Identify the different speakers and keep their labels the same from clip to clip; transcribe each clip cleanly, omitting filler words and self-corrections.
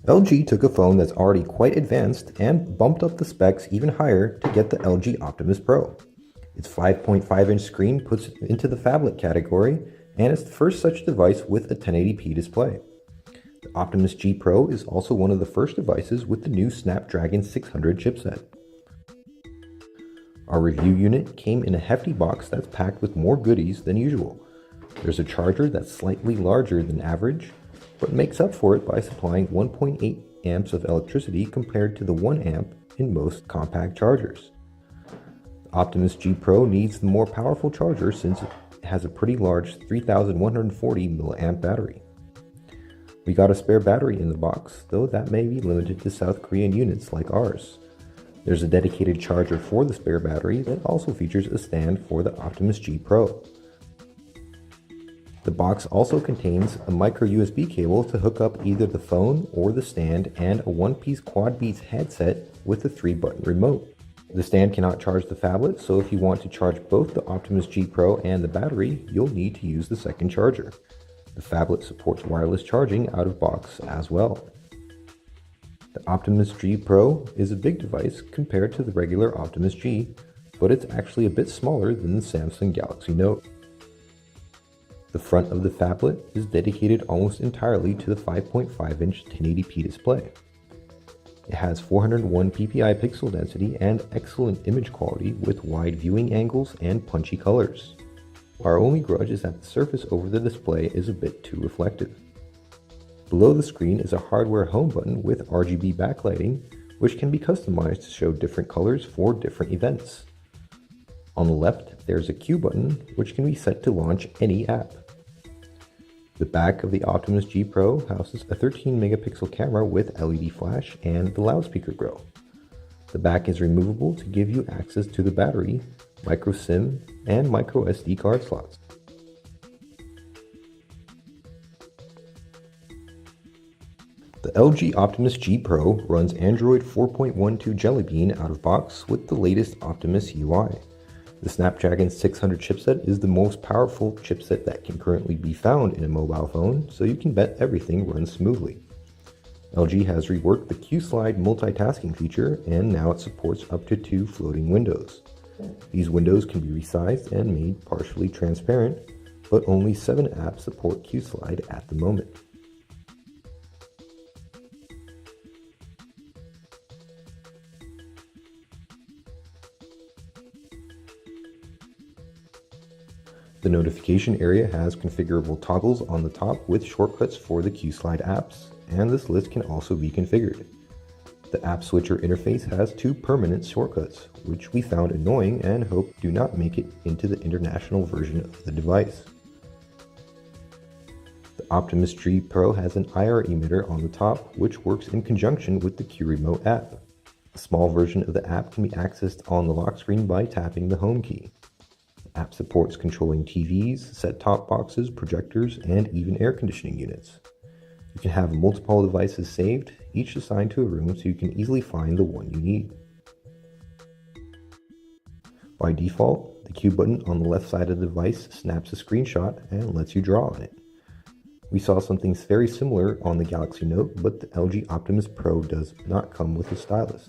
Speaker 1: LG took a phone that's already quite advanced and bumped up the specs even higher to get the LG Optimus Pro. Its 5.5-inch screen puts it into the phablet category, and it's the first such device with a 1080p display. The Optimus G Pro is also one of the first devices with the new Snapdragon 600 chipset. Our review unit came in a hefty box that's packed with more goodies than usual. There's a charger that's slightly larger than average, but makes up for it by supplying 1.8 amps of electricity compared to the 1 amp in most compact chargers. The Optimus G Pro needs the more powerful charger since it has a pretty large 3140 mAh battery. We got a spare battery in the box, though that may be limited to South Korean units like ours. There's a dedicated charger for the spare battery that also features a stand for the Optimus G Pro. The box also contains a micro USB cable to hook up either the phone or the stand, and a one-piece quad beats headset with a 3-button remote. The stand cannot charge the phablet, so if you want to charge both the Optimus G Pro and the battery, you'll need to use the second charger. The phablet supports wireless charging out of box as well. The Optimus G Pro is a big device compared to the regular Optimus G, but it's actually a bit smaller than the Samsung Galaxy Note. The front of the phablet is dedicated almost entirely to the 5.5-inch 1080p display. It has 401 ppi pixel density and excellent image quality with wide viewing angles and punchy colors. Our only grudge is that the surface over the display is a bit too reflective. Below the screen is a hardware home button with RGB backlighting, which can be customized to show different colors for different events. On the left, there's a Q button, which can be set to launch any app. The back of the Optimus G Pro houses a 13 megapixel camera with LED flash and the loudspeaker grill. The back is removable to give you access to the battery, micro SIM, and micro SD card slots. The LG Optimus G Pro runs Android 4.12 Jelly Bean out of box with the latest Optimus UI. The Snapdragon 600 chipset is the most powerful chipset that can currently be found in a mobile phone, so you can bet everything runs smoothly. LG has reworked the Q-Slide multitasking feature, and now it supports up to 2 floating windows. These windows can be resized and made partially transparent, but only 7 apps support Q-Slide at the moment. The notification area has configurable toggles on the top with shortcuts for the Q-Slide apps, and this list can also be configured. The app switcher interface has 2 permanent shortcuts, which we found annoying and hope do not make it into the international version of the device. The Optimus G Pro has an IR emitter on the top, which works in conjunction with the Q Remote app. A small version of the app can be accessed on the lock screen by tapping the home key. The app supports controlling TVs, set-top boxes, projectors, and even air conditioning units. You can have multiple devices saved, each assigned to a room, so you can easily find the one you need. By default, the Q button on the left side of the device snaps a screenshot and lets you draw on it. We saw something very similar on the Galaxy Note, but the LG Optimus Pro does not come with a stylus.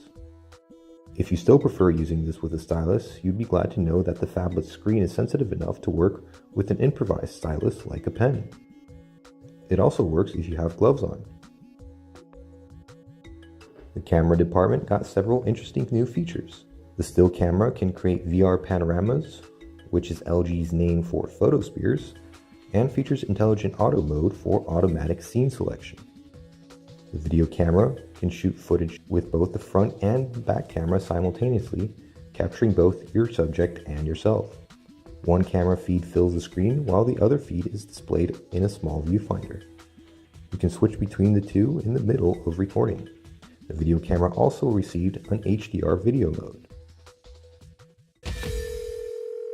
Speaker 1: If you still prefer using this with a stylus, you'd be glad to know that the phablet screen is sensitive enough to work with an improvised stylus like a pen. It also works if you have gloves on. The camera department got several interesting new features. The still camera can create VR panoramas, which is LG's name for photospheres, and features intelligent auto mode for automatic scene selection. The video camera can shoot footage with both the front and back camera simultaneously, capturing both your subject and yourself. One camera feed fills the screen while the other feed is displayed in a small viewfinder. You can switch between the two in the middle of recording. The video camera also received an HDR video mode.